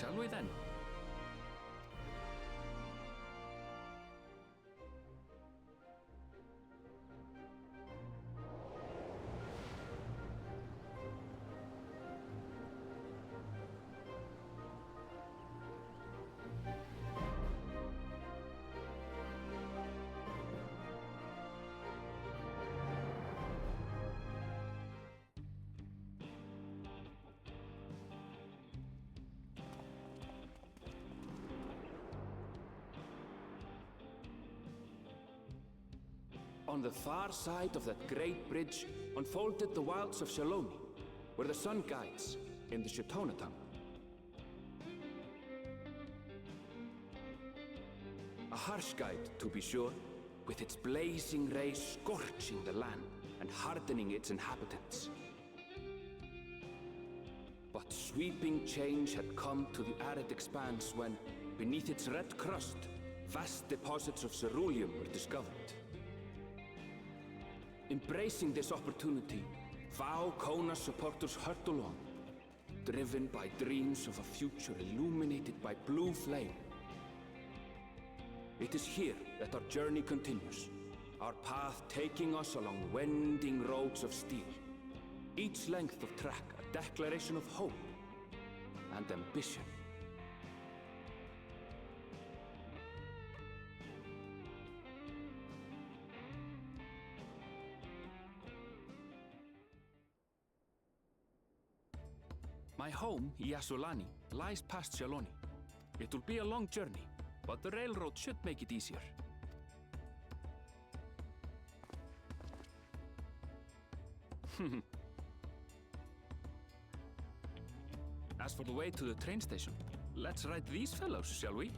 Shall we then? On the far side of that great bridge unfolded the wilds of Shaloni, where the sun guides in the Shatonatam. A harsh guide, to be sure, with its blazing rays scorching the land and hardening its inhabitants. But sweeping change had come to the arid expanse when, beneath its red crust, vast deposits of ceruleum were discovered. Embracing this opportunity, Vau Kona supporters hurtle on, driven by dreams of a future illuminated by blue flame. It is here that our journey continues, our path taking us along winding roads of steel, each length of track a declaration of hope and ambition. My home, Yasulani, lies past Shaloni. It will be a long journey, but the railroad should make it easier. As for the way to the train station, let's ride these fellows, shall we?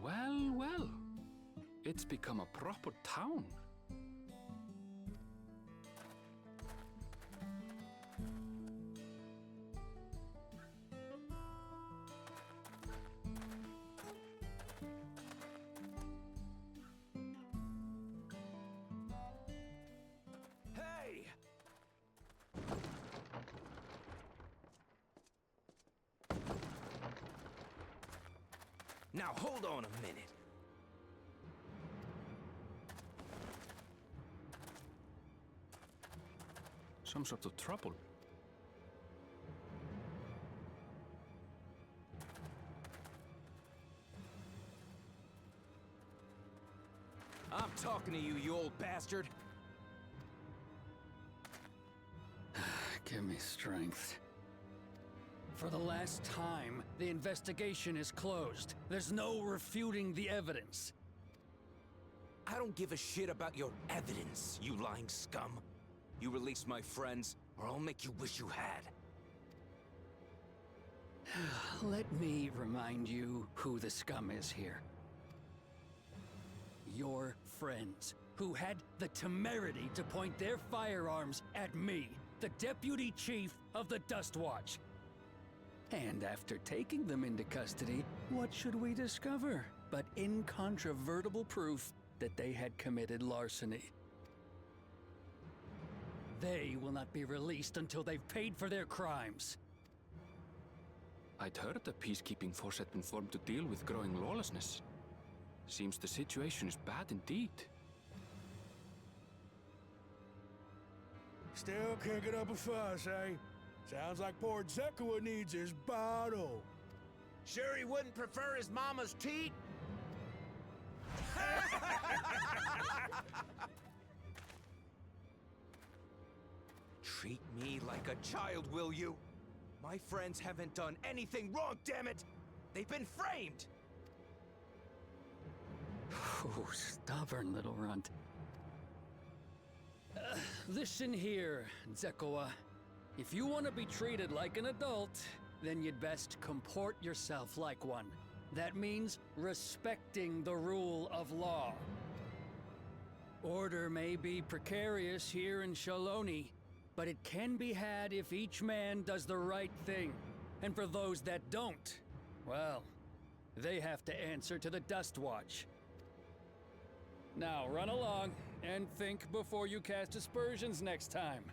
Well, well. It's become a proper town. Now hold on a minute. Some sort of trouble. I'm talking to you, you old bastard. Give me strength. For the last time, the investigation is closed. There's no refuting the evidence. I don't give a shit about your evidence, you lying scum. You release my friends, or I'll make you wish you had. Let me remind you who the scum is here. Your friends, who had the temerity to point their firearms at me, the Deputy Chief of the Dust Watch. And after taking them into custody, what should we discover but incontrovertible proof that they had committed larceny? They will not be released until they've paid for their crimes. I'd heard the peacekeeping force had been formed to deal with growing lawlessness. Seems the situation is bad indeed. Still kicking up a fuss, eh? Sounds like poor Zekua needs his bottle. Sure he wouldn't prefer his mama's teat? Treat me like a child, will you? My friends haven't done anything wrong, damn it! They've been framed! Oh, stubborn little runt. Listen here, Zekua. If you want to be treated like an adult, then you'd best comport yourself like one. That means respecting the rule of law. Order may be precarious here in Shaloni, but it can be had if each man does the right thing. And for those that don't, well, they have to answer to the Dust Watch. Now run along and think before you cast aspersions next time.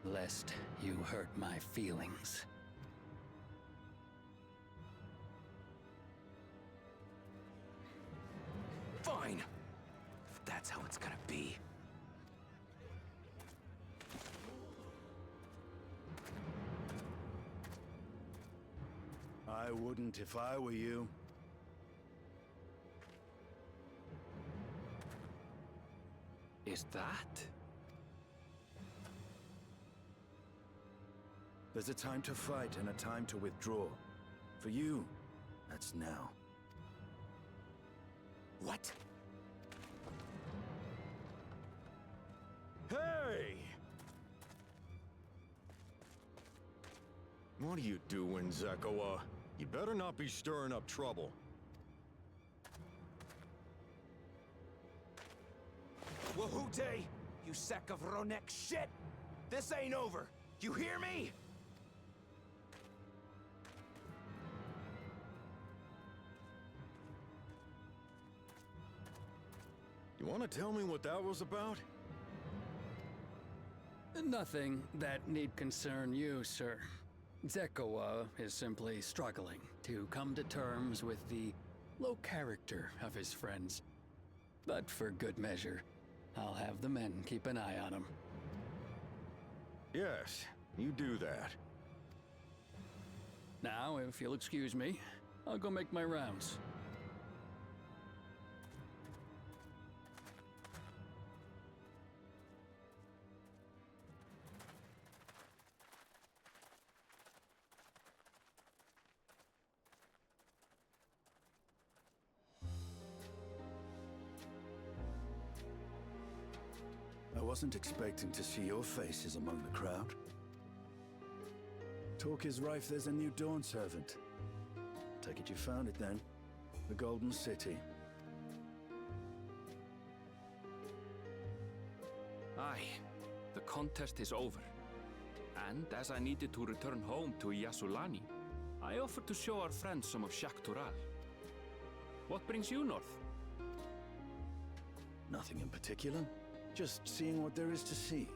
Lest you hurt my feelings. Fine! If that's how it's gonna be. I wouldn't if I were you. Is that? There's a time to fight and a time to withdraw. For you, that's now. What? Hey! What are you doing, Zekua? You better not be stirring up trouble. Wahute! You sack of Ronek shit! This ain't over! You hear me? You want to tell me what that was about? Nothing that need concern you, sir. Zekua is simply struggling to come to terms with the low character of his friends. But for good measure, I'll have the men keep an eye on him. Yes, you do that. Now, if you'll excuse me, I'll go make my rounds. I wasn't expecting to see your faces among the crowd. Talk is rife there's a new Dawn servant. Take it you found it then. The Golden City. Aye, the contest is over. And as I needed to return home to Yasulani, I offered to show our friends some of Tural. What brings you north? Nothing in particular. Just seeing what there is to see.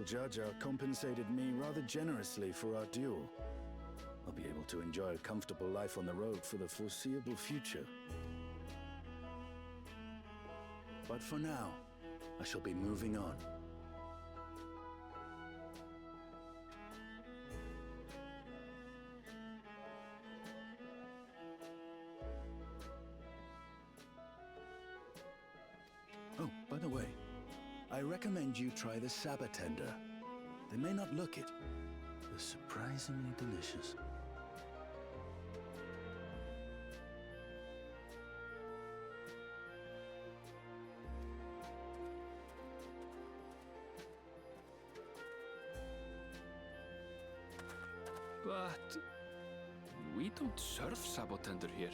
judge compensated me rather generously for our duel. I'll be able to enjoy a comfortable life on the road for the foreseeable future. But for now, I shall be moving on. Oh, by the way, I recommend you try the Sabatender. They may not look it. They're surprisingly delicious. But we don't serve Sabotender here.